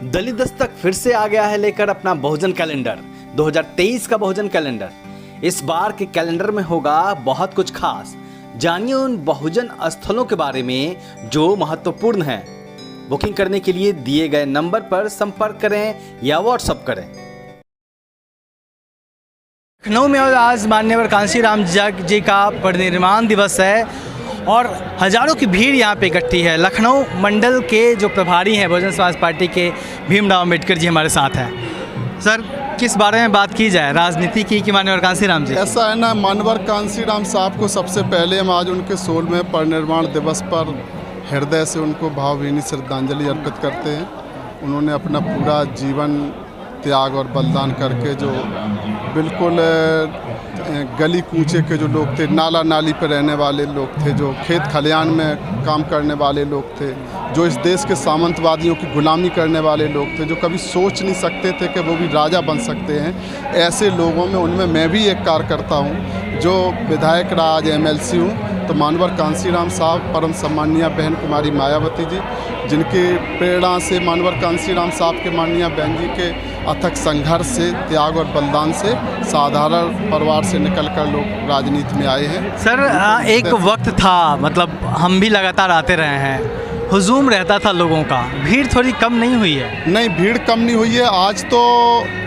दलित दस्तक फिर से आ गया है लेकर अपना बहुजन कैलेंडर 2023 का बहुजन कैलेंडर। इस बार के कैलेंडर में होगा बहुत कुछ खास। जानिए उन बहुजन स्थलों के बारे में जो महत्वपूर्ण हैं। बुकिंग करने के लिए दिए गए नंबर पर संपर्क करें या व्हाट्सएप करें। लखनऊ में आज माननीय कांशीराम जी का परिनिर्वाण दिवस है और हजारों की भीड़ यहाँ पे इकट्ठी है। लखनऊ मंडल के जो प्रभारी हैं बहुजन समाज पार्टी के भीमराव अम्बेडकर जी हमारे साथ हैं। सर, किस बारे में बात की जाए, राजनीति की कि माननीय कांशीराम जी? ऐसा है ना, मानवर कांशीराम साहब को सबसे पहले हम आज उनके 16वें परिनिर्वाण दिवस पर हृदय से उनको भावभीनी श्रद्धांजलि अर्पित करते हैं। उन्होंने अपना पूरा जीवन त्याग और बलिदान करके जो बिल्कुल गली कूचे के जो लोग थे, नाला नाली पर रहने वाले लोग थे, जो खेत खलियान में काम करने वाले लोग थे, जो इस देश के सामंतवादियों की गुलामी करने वाले लोग थे, जो कभी सोच नहीं सकते थे कि वो भी राजा बन सकते हैं, ऐसे लोगों में उनमें मैं भी एक कार्यकर्ता हूँ जो विधायक राज MLC हूँ। तो मानवर कांशीराम साहब, परम सम्मानीय बहन कुमारी मायावती जी, जिनके प्रेरणा से मानवर कांशीराम साहब के माननीय बहन जी के अथक संघर्ष से, त्याग और बलिदान से साधारण परिवार से निकलकर लोग राजनीति में आए हैं। सर, एक वक्त था, मतलब हम भी लगातार आते रहे हैं, हुजूम रहता था लोगों का, भीड़ थोड़ी कम नहीं हुई है? नहीं, भीड़ कम नहीं हुई है। आज तो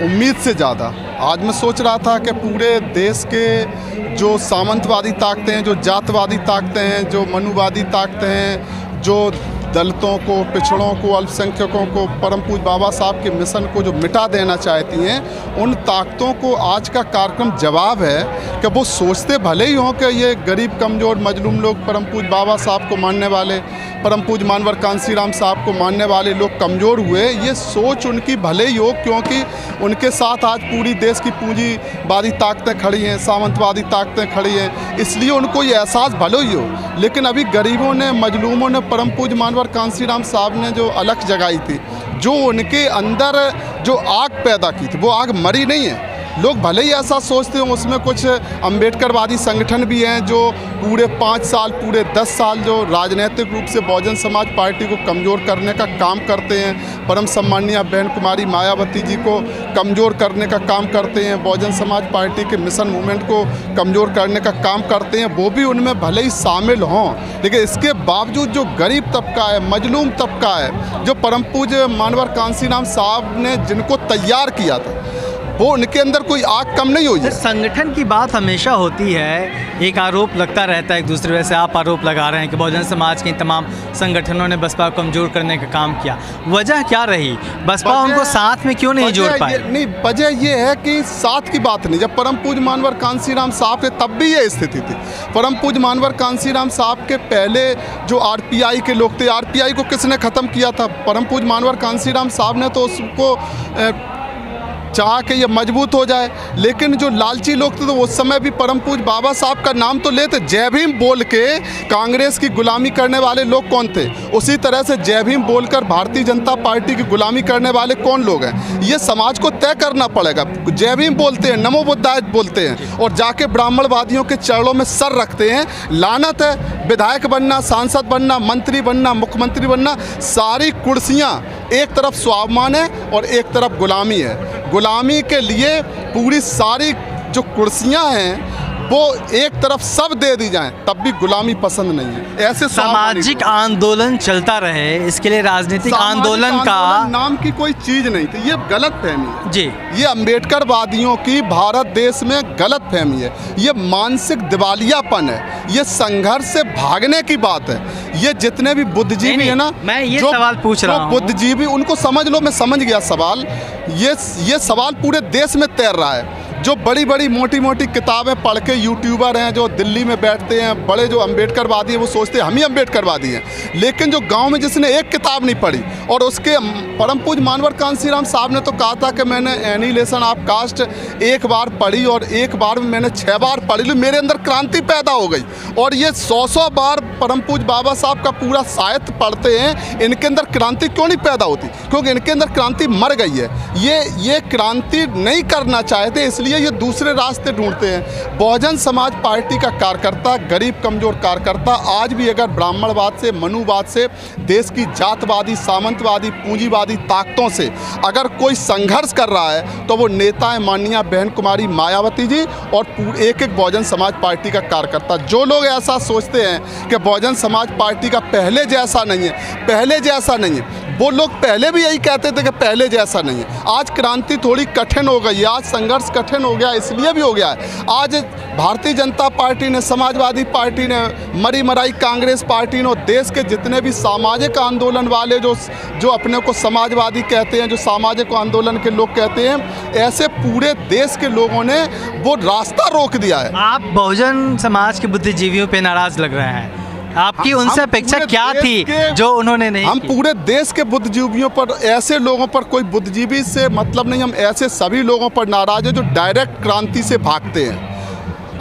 उम्मीद से ज़्यादा। आज मैं सोच रहा था कि पूरे देश के जो सामंतवादी ताकतें हैं, जो जातवादी ताकतें हैं, जो मनुवादी ताकतें हैं, जो दलितों को, पिछड़ों को, अल्पसंख्यकों को, परम पूज्य बाबा साहब के मिशन को जो मिटा देना चाहती हैं, उन ताकतों को आज का कार्यक्रम जवाब है कि वो सोचते भले ही हों कि ये गरीब, कमज़ोर, मजलूम लोग परम पूज्य बाबा साहब को मानने वाले, परम पूज्य मानवर कांशीराम साहब को मानने वाले लोग कमज़ोर हुए। ये सोच उनकी भले ही हो, क्योंकि उनके साथ आज पूरी देश की पूंजीवादी ताकतें खड़ी हैं, सामंतवादी ताकतें खड़ी हैं, इसलिए उनको ये एहसास भले ही हो। लेकिन अभी गरीबों ने, मजलूमों ने परम पूज्य मानवर कांशीराम साहब ने जो अलख जगाई थी, जो उनके अंदर जो आग पैदा की थी, वो आग मरी नहीं है। लोग भले ही ऐसा सोचते हो, उसमें कुछ अम्बेडकरवादी संगठन भी हैं जो पूरे 5 साल, पूरे 10 साल जो राजनीतिक रूप से बहुजन समाज पार्टी को कमज़ोर करने का काम करते हैं, परम सम्मानीय बहन कुमारी मायावती जी को कमज़ोर करने का काम करते हैं, बहुजन समाज पार्टी के मिशन मूवमेंट को कमज़ोर करने का काम करते हैं, वो भी उनमें भले ही शामिल हों। लेकिन इसके बावजूद जो गरीब तबका है, मजलूम तबका है, जो परम पूज्य मानवर कांशीराम साहब ने जिनको तैयार किया था, वो उनके अंदर कोई आग कम नहीं हुई है। संगठन की बात हमेशा होती है, एक आरोप लगता रहता है एक दूसरे, वैसे आप आरोप लगा रहे हैं कि बहुजन समाज के तमाम संगठनों ने बसपा को कमजोर करने का काम किया। वजह क्या रही? बसपा उनको साथ में क्यों नहीं जोड़ पाए? नहीं, वजह ये है कि साथ की बात नहीं। जब परम पूज्य मानवर कांशीराम साहब के, तब भी ये स्थिति थी। परम पूज्य मानवर कांशीराम साहब के पहले जो RPI के लोग थे, RPI को किसने ख़त्म किया था? परम पूज्य मानवर कांशीराम साहब ने तो उसको चाह के ये मजबूत हो जाए। लेकिन जो लालची लोग थे, तो उस समय भी परम पूज्य बाबा साहब का नाम तो लेते। जय भीम बोल के कांग्रेस की गुलामी करने वाले लोग कौन थे? उसी तरह से जय भीम बोलकर भारतीय जनता पार्टी की गुलामी करने वाले कौन लोग हैं? ये समाज को तय करना पड़ेगा। जय भीम बोलते हैं, नमो बुद्धाय बोलते हैं, और जाके ब्राह्मणवादियों के चरणों में सर रखते हैं। लानत है, विधायक बनना, सांसद बनना, मंत्री बनना, मुख्यमंत्री बनना, सारी कुर्सियाँ एक तरफ स्वाभिमान है और एक तरफ गुलामी है। गुलामी के लिए पूरी सारी जो कुर्सियां हैं वो एक तरफ सब दे दी जाएं, तब भी गुलामी पसंद नहीं है। ऐसे सामाजिक आंदोलन चलता रहे, इसके लिए राजनीतिक आंदोलन का नाम की कोई चीज़ नहीं थी। ये गलत फहमी है जी, ये अम्बेडकरवादियों की भारत देश में गलत फहमी है। ये मानसिक दिवालियापन है, ये संघर्ष से भागने की बात है। ये जितने भी बुद्धिजीवी है ना, मैं ये सवाल पूछ रहा हूँ, बुद्धिजीवी, उनको समझ लो, मैं समझ गया सवाल। ये सवाल पूरे देश में तैर रहा है। जो बड़ी बड़ी मोटी मोटी किताबें पढ़ के यूट्यूबर हैं, जो दिल्ली में बैठते हैं, बड़े जो अम्बेडकरवादी हैं, वो सोचते हैं हम ही अम्बेडकरवादी हैं। लेकिन जो गांव में जिसने एक किताब नहीं पढ़ी, और उसके परम पूज्य मानवर कांशीराम साहब ने तो कहा था कि मैंने एनिहिलेशन ऑफ कास्ट एक बार पढ़ी, और एक बार में मैंने 6 बार पढ़ी ली, मेरे अंदर क्रांति पैदा हो गई। और ये 100 बार परम पूज्य बाबा साहब का पूरा साहित्य पढ़ते हैं, इनके अंदर क्रांति क्यों नहीं पैदा होती? क्योंकि इनके अंदर क्रांति मर गई है। ये क्रांति नहीं करना चाहते, इसलिए इसलिए ये दूसरे रास्ते ढूंढते हैं। बहुजन समाज पार्टी का कार्यकर्ता, गरीब कमजोर कार्यकर्ता, आज भी अगर ब्राह्मणवाद से, मनुवाद से, देश की जातवादी, सामंतवादी, पूंजीवादी ताकतों से अगर कोई संघर्ष कर रहा है तो वो नेता है माननीय बहन कुमारी मायावती जी और एक एक बहुजन समाज पार्टी का कार्यकर्ता। जो लोग ऐसा सोचते हैं कि बहुजन समाज पार्टी का पहले जैसा नहीं है, पहले जैसा नहीं है, वो लोग पहले भी यही कहते थे कि पहले जैसा नहीं है। आज क्रांति थोड़ी कठिन हो गई, आज संघर्ष कठिन हो गया, इसलिए भी हो गया है। आज भारतीय जनता पार्टी ने, समाजवादी पार्टी ने, मरी मराई कांग्रेस पार्टी ने और देश के जितने भी सामाजिक आंदोलन वाले जो अपने को समाजवादी कहते हैं, जो सामाजिक आंदोलन के लोग कहते हैं, ऐसे पूरे देश के लोगों ने वो रास्ता रोक दिया है। आप बहुजन समाज के बुद्धिजीवियों पे नाराज लग रहे हैं, आपकी उनसे अपेक्षा क्या थी जो उन्होंने नहीं हम की? पूरे देश के बुद्धिजीवियों पर, ऐसे लोगों पर, कोई बुद्धिजीवी से मतलब नहीं, हम ऐसे सभी लोगों पर नाराज हैं जो डायरेक्ट क्रांति से भागते हैं।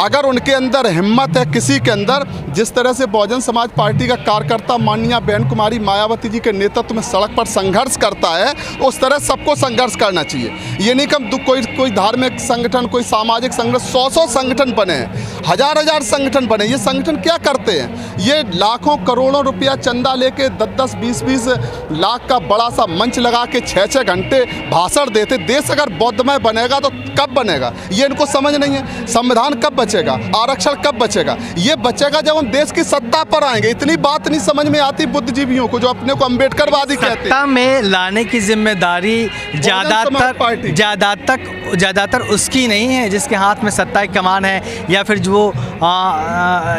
अगर उनके अंदर हिम्मत है, किसी के अंदर, जिस तरह से बहुजन समाज पार्टी का कार्यकर्ता माननीय बहन कुमारी मायावती जी के नेतृत्व में सड़क पर संघर्ष करता है, उस तरह सबको संघर्ष करना चाहिए। ये नहीं कि कोई धार्मिक संगठन, कोई सामाजिक संगठन, 100 संगठन बने हैं, हजार संगठन बने। ये संगठन क्या करते हैं? ये लाखों करोड़ों रुपया चंदा लेके 10-10, 20-20 लाख का बड़ा सा मंच लगा के 6-6 घंटे भाषण देते। देश अगर बौद्धमय बनेगा तो कब बनेगा, ये इनको समझ नहीं है। संविधान कब बचेगा, आरक्षण कब बचेगा? ये बचेगा जब हम देश की सत्ता पर आएंगे। इतनी बात नहीं समझ में आती बुद्धिजीवियों को, जो अपने को अम्बेडकरवादी कहते हैं। सत्ता में लाने की जिम्मेदारी ज़्यादातर उसकी नहीं है जिसके हाथ में सत्ता की कमान है, या फिर जो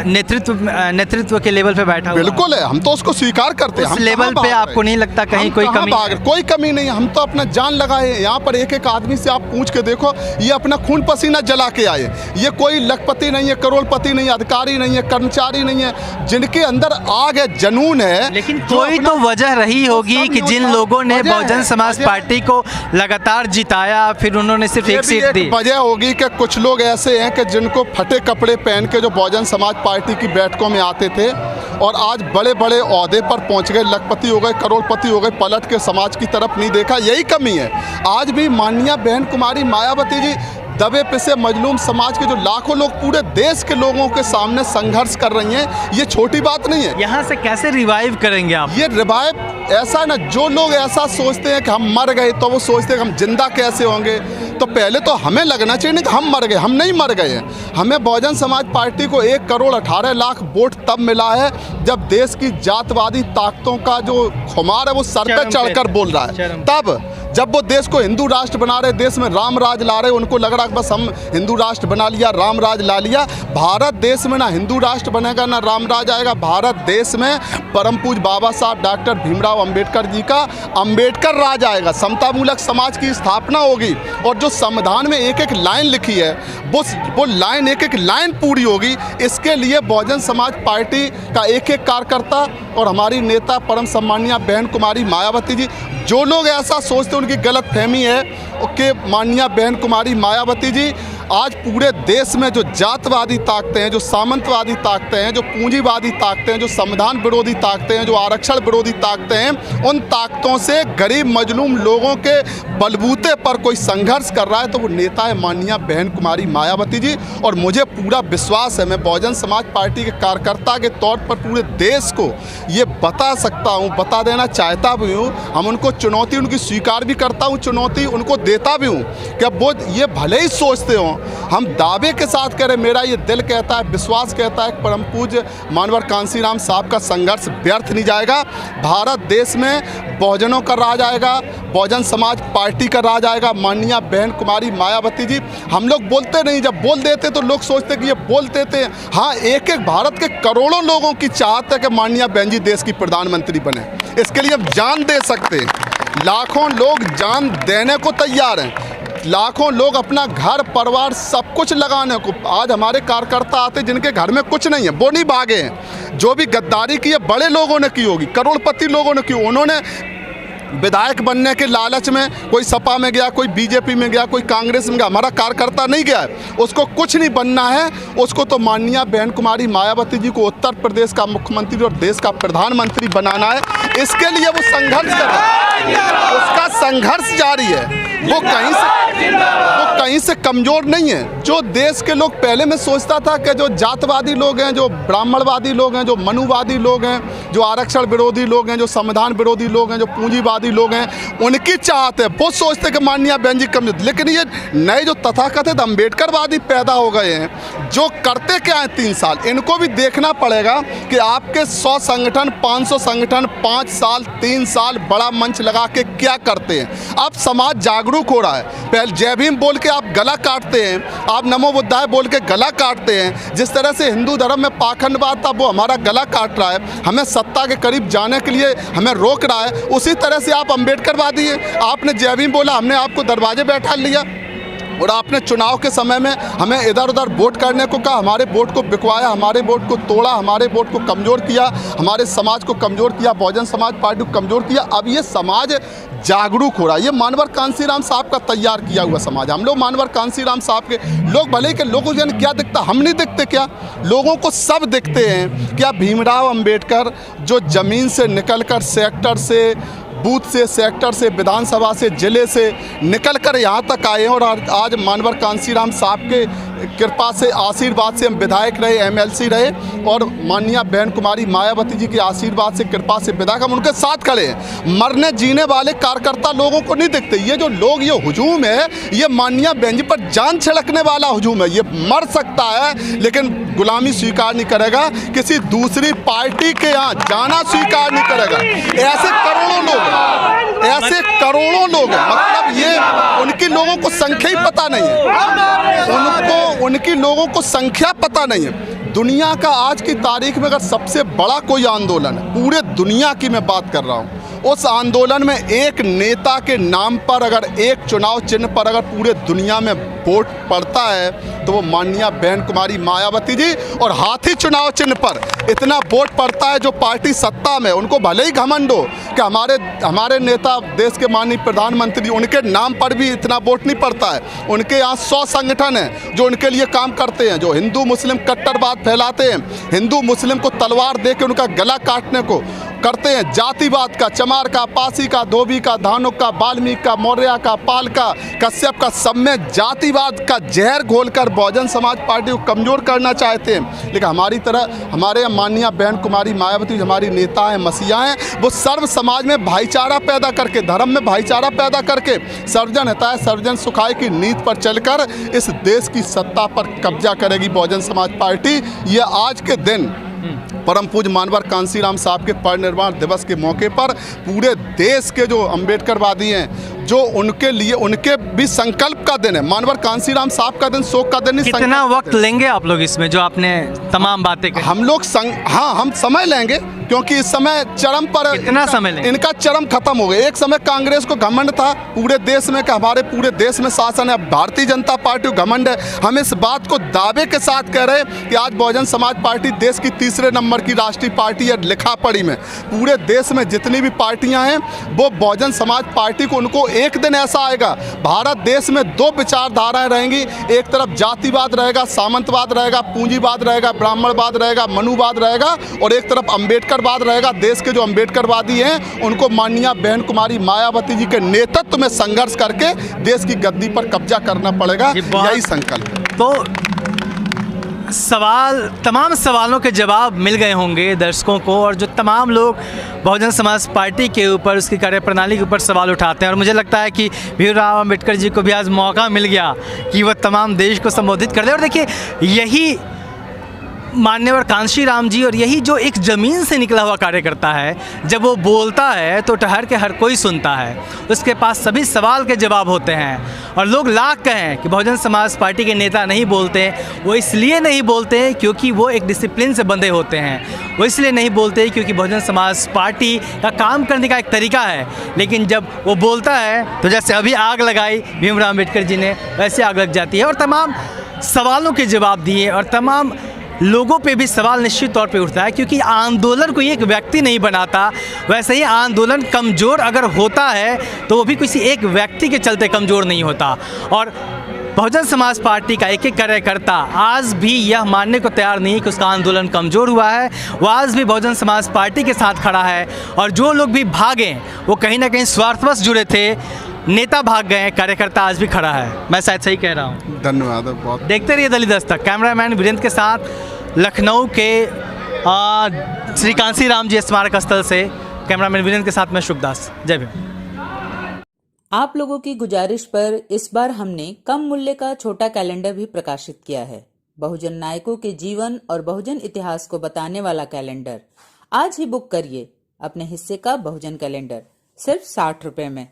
नेतृत्व के लेवल पे बैठा हुआ है। बिल्कुल है, हम तो उसको स्वीकार करते हैं। उस लेवल पे आपको नहीं लगता कहीं कोई कमी? कोई कमी नहीं है। हम तो अपना जान लगाए हैं यहाँ पर। एक एक आदमी से आप पूछ के देखो, ये अपना खून पसीना जला के आए। ये कोई लखपति नहीं है, करोड़पति नहीं है, अधिकारी नहीं है, कर्मचारी नहीं है, जिनके अंदर आग है, जुनून है। लेकिन कोई तो वजह रही होगी कि जिन लोगों ने बहुजन समाज पार्टी को लगातार जिताया, फिर उन्होंने सिर्फ एक सीट दी। वजह होगी कि कुछ लोग ऐसे हैं कि जिनको फटे कपड़े पहन के जो बहुजन समाज पार्टी की बैठकों में आते थे और आज बड़े बड़े ओहदे पर पहुंच गए, लखपति हो गए, करोड़पति हो गए, पलट के समाज की तरफ नहीं देखा। यही कमी है। आज भी माननीय बहन कुमारी मायावती जी दबे पिसे मजलूम समाज के जो लाखों लोग पूरे देश के लोगों के सामने संघर्ष कर रही हैं, ये छोटी बात नहीं है। यहाँ से कैसे रिवाइव करेंगे आप? ये रिवाइव ऐसा ना, जो लोग ऐसा सोचते हैं कि हम मर गए, तो वो सोचते हैं कि हम जिंदा कैसे होंगे। तो पहले तो हमें लगना चाहिए नहीं कि हम मर गए। हम नहीं मर गए हैं। हमें बहुजन समाज पार्टी को 1,18,00,000 वोट तब मिला है जब देश की जातवादी ताकतों का जो खुमार है वो सर पे चढ़कर बोल रहा है। तब जब वो देश को हिंदू राष्ट्र बना रहे, देश में राम राज ला रहे, उनको लग रहा है बस हम हिंदू राष्ट्र बना लिया, राम राज ला लिया। भारत देश में ना हिंदू राष्ट्र बनेगा ना राम राज आएगा। भारत देश में परम पूज्य बाबा साहब डॉक्टर भीमराव अंबेडकर जी का अंबेडकर राज आएगा। समतामूलक समाज की स्थापना होगी और जो संविधान में एक एक लाइन लिखी है वो लाइन, एक एक लाइन पूरी होगी। इसके लिए बहुजन समाज पार्टी का एक एक कार्यकर्ता और हमारी नेता परम सम्मानीय बहन कुमारी मायावती जी, जो लोग ऐसा सोचते उनकी गलत फहमी है कि माननीय बहन कुमारी मायावती जी आज पूरे देश में जो जातवादी ताकतें हैं, जो सामंतवादी ताकतें हैं, जो पूंजीवादी ताकतें हैं, जो संविधान विरोधी ताकतें हैं, जो आरक्षण विरोधी ताकतें हैं, उन ताकतों से गरीब मजलूम लोगों के बलबूते पर कोई संघर्ष कर रहा है तो वो नेता है माननीय बहन कुमारी मायावती जी। और मुझे पूरा विश्वास है, मैं बहुजन समाज पार्टी के कार्यकर्ता के तौर पर पूरे देश को ये बता सकता हूँ, बता देना चाहता भी हूँ। हम उनको चुनौती उनकी स्वीकार भी करता हूँ, चुनौती उनको देता भी हूँ कि अब वो ये भले ही सोचते हों, हम दावे के साथ करें। मेरा ये दिल कहता है, विश्वास कहता है, परम पूज्य मानवर कांसीराम साहब का संघर्ष व्यर्थ नहीं जाएगा। भारत देश में बहुजनों का राज आएगा, बहुजन समाज पार्टी का राज आएगा। माननीय बहन कुमारी मायावती जी, हम लोग बोलते नहीं, जब बोल देते तो लोग सोचते कि ये बोल देते। हाँ, एक एक भारत के करोड़ों लोगों की चाहत है कि माननीय बहन जी देश की प्रधानमंत्री बने। इसके लिए हम जान दे सकते हैं। लाखों लोग जान देने को तैयार हैं, लाखों लोग अपना घर परिवार सब कुछ लगाने को। आज हमारे कार्यकर्ता आते जिनके घर में कुछ नहीं है, वो नहीं भागे हैं। जो भी गद्दारी की है बड़े लोगों ने की होगी, करोड़पति लोगों ने की। उन्होंने विधायक बनने के लालच में कोई सपा में गया, कोई बीजेपी में गया, कोई कांग्रेस में गया। हमारा कार्यकर्ता नहीं गया है, उसको कुछ नहीं बनना है। उसको तो माननीय बहन कुमारी मायावती जी को उत्तर प्रदेश का मुख्यमंत्री और देश का प्रधानमंत्री बनाना है। इसके लिए वो संघर्ष कर रहा है, उसका संघर्ष जारी है। वो कहीं से कमज़ोर नहीं है। जो देश के लोग, पहले मैं सोचता था कि जो जातवादी लोग हैं, जो ब्राह्मणवादी लोग हैं, जो मनुवादी लोग हैं, जो आरक्षण विरोधी लोग हैं, जो संविधान विरोधी लोग हैं, जो पूंजीवादी लोग हैं, उनकी चाहत है, वो सोचते कि माननीय बहन जी कमज़ोर। लेकिन ये नए जो तथाकथित अम्बेडकरवादी पैदा हो गए हैं, जो करते क्या हैं 3 साल, इनको भी देखना पड़ेगा कि आपके 100 संगठन, 500 संगठन 5 साल 3 साल बड़ा मंच लगा के क्या करते हैं। अब समाज जागरूक हो रहा है। पहले जय भीम बोल के आप गला काटते हैं, आप नमो बुद्धाय बोल के गला काटते हैं। जिस तरह से हिंदू धर्म में पाखंडवाद था, वो हमारा गला काट रहा है, हमें सत्ता के करीब जाने के लिए हमें रोक रहा है। उसी तरह से आप अम्बेडकरवादी हैं। आपने जय भीम बोला, हमने आपको दरवाजे बैठा लिया, और आपने चुनाव के समय में हमें इधर उधर वोट करने को कहा, हमारे वोट को बिकवाया, हमारे वोट को तोड़ा, हमारे वोट को कमज़ोर किया, हमारे समाज को कमज़ोर किया, बहुजन समाज पार्टी को कमज़ोर किया। अब ये समाज जागरूक हो रहा है। ये मानवर कांसीराम साहब का तैयार किया हुआ समाज। हम लोग मानवर कांसीराम साहब के लोग, भले के लोगों को क्या दिखता, हम नहीं दिखते क्या? लोगों को सब दिखते हैं। क्या भीमराव अंबेडकर जो ज़मीन से निकलकर, सेक्टर से, बूथ से, सेक्टर से, विधानसभा से, जिले से निकल कर यहाँ तक आए हैं, और आज मानवर कांसीराम साहब के कृपा से, आशीर्वाद से हम विधायक रहे, एमएलसी रहे, और माननीय बहन कुमारी मायावती जी के आशीर्वाद से, कृपा से विधायक, हम उनके साथ खड़े हैं। मरने जीने वाले कार्यकर्ता लोगों को नहीं दिखते। ये जो लोग, ये हुजूम है, ये माननीय बहन जी पर जान छिड़कने वाला हुजूम है। ये मर सकता है लेकिन गुलामी स्वीकार नहीं करेगा, किसी दूसरी पार्टी के यहाँ जाना स्वीकार नहीं करेगा। ऐसे करोड़ों लोग, ऐसे करोड़ों लोग हैं। मतलब ये उनकी लोगों को संख्या ही पता नहीं है, उनकी लोगों को संख्या पता नहीं है। दुनिया का आज की तारीख में अगर सबसे बड़ा कोई आंदोलन है, पूरे दुनिया की मैं बात कर रहा हूँ, उस आंदोलन में एक नेता के नाम पर अगर, एक चुनाव चिन्ह पर अगर पूरे दुनिया में वोट पड़ता है तो वो माननीय बहन कुमारी मायावती जी, और हाथी चुनाव चिन्ह पर इतना वोट पड़ता है जो पार्टी सत्ता में, उनको भले ही घमंड हो कि हमारे नेता, देश के माननीय प्रधानमंत्री, उनके नाम पर भी इतना वोट नहीं पड़ता है। उनके यहाँ 100 संगठन हैं जो उनके लिए काम करते हैं, जो हिंदू मुस्लिम कट्टरवाद फैलाते हैं, हिंदू मुस्लिम को तलवार दे के उनका गला काटने को करते हैं, जातिवाद का, चमार का, पासी का, धोबी का, धानुक का, वाल्मीकि का, मौर्य का, पाल का, कश्यप का, सब में जातिवाद का जहर घोलकर बहुजन समाज पार्टी को कमज़ोर करना चाहते हैं। लेकिन हमारी तरह, हमारे माननीय बहन कुमारी मायावती हमारी नेता हैं, मसीहा हैं, वो सर्व समाज में भाईचारा पैदा करके, धर्म में भाईचारा पैदा करके, सर्वजन हिताय सर्वजन सुखाय की नीति पर चलकर इस देश की सत्ता पर कब्जा करेगी बहुजन समाज पार्टी। ये आज के दिन परम पूज्य मानवर कांसीराम साहब के परिनिर्वाण दिवस के मौके पर पूरे देश के जो अम्बेडकरवादी हैं, जो उनके लिए, उनके भी संकल्प का दिन है। मानवर कांसीराम साहब का दिन शोक का दिन नहीं। कितना वक्त लेंगे आप लोग इसमें, जो आपने तमाम बातें कही? हम लोग हाँ, हम समय लेंगे, क्योंकि इस समय चरम पर, कितना समय लेंगे? इनका चरम खत्म हो गया। एक समय कांग्रेस को घमंड था पूरे देश में कि हमारे पूरे देश में शासन है, भारतीय जनता पार्टी को घमंड है। हम इस बात को दावे के साथ कह रहे हैं कि आज बहुजन समाज पार्टी देश की 3रे नंबर की राष्ट्रीय पार्टी है। लिखा पढ़ी में पूरे देश में जितनी भी पार्टियां हैं, वो बहुजन समाज पार्टी को, उनको एक दिन ऐसा आएगा, भारत देश में 2 विचारधाराएं रहेंगी। एक तरफ जातिवाद रहेगा, सामंतवाद रहेगा, पूंजीवाद रहेगा, ब्राह्मणवाद रहेगा, मनुवाद रहेगा, और एक तरफ अम्बेडकरवाद रहेगा। देश के जो अम्बेडकरवादी हैं, उनको माननीय बहन कुमारी मायावती जी के नेतृत्व में संघर्ष करके देश की गद्दी पर कब्जा करना पड़ेगा। यही संकल्प है। तो तमाम सवालों के जवाब मिल गए होंगे दर्शकों को, और जो तमाम लोग बहुजन समाज पार्टी के ऊपर, उसकी कार्यप्रणाली के ऊपर सवाल उठाते हैं, और मुझे लगता है कि भीमराव अंबेडकर जी को भी आज मौका मिल गया कि वह तमाम देश को संबोधित कर दे। और देखिए, यही मान्यवर कांशीराम जी, और यही जो एक ज़मीन से निकला हुआ कार्यकर्ता है, जब वो बोलता है तो ठहर के हर कोई सुनता है, उसके पास सभी सवाल के जवाब होते हैं। और लोग लाख कहें कि बहुजन समाज पार्टी के नेता नहीं बोलते, वो इसलिए नहीं बोलते क्योंकि वो एक डिसिप्लिन से बंधे होते हैं, वो इसलिए नहीं बोलते क्योंकि बहुजन समाज पार्टी का काम करने का एक तरीका है। लेकिन जब वो बोलता है तो जैसे अभी आग लगाई भीमराव अम्बेडकर जी ने, वैसे आग लग जाती है। और तमाम सवालों के जवाब दिए, और तमाम लोगों पे भी सवाल निश्चित तौर पे उठता है, क्योंकि आंदोलन कोई एक व्यक्ति नहीं बनाता। वैसे ही आंदोलन कमज़ोर अगर होता है तो वो भी किसी एक व्यक्ति के चलते कमज़ोर नहीं होता। और बहुजन समाज पार्टी का एक एक कार्यकर्ता आज भी यह मानने को तैयार नहीं कि उसका आंदोलन कमज़ोर हुआ है। वो आज भी बहुजन समाज पार्टी के साथ खड़ा है, और जो लोग भी भागे वो कहीं ना कहीं स्वार्थवश जुड़े थे। नेता भाग गए, कार्यकर्ता आज भी खड़ा है। मैं शायद सही कह रहा हूँ। धन्यवाद बहुत। देखते रहिए दलित दस्तक। कैमरामैन वीरेंद्र के साथ लखनऊ के श्री कांसी राम जी स्मारक स्थल से कैमरामैन वीरेंद्र के साथ मैं शुभदास। जय भीम। आप लोगों की गुजारिश पर इस बार हमने कम मूल्य का छोटा कैलेंडर भी प्रकाशित किया है। बहुजन नायकों के जीवन और बहुजन इतिहास को बताने वाला कैलेंडर। आज ही बुक करिए अपने हिस्से का बहुजन कैलेंडर सिर्फ 60 रुपए में।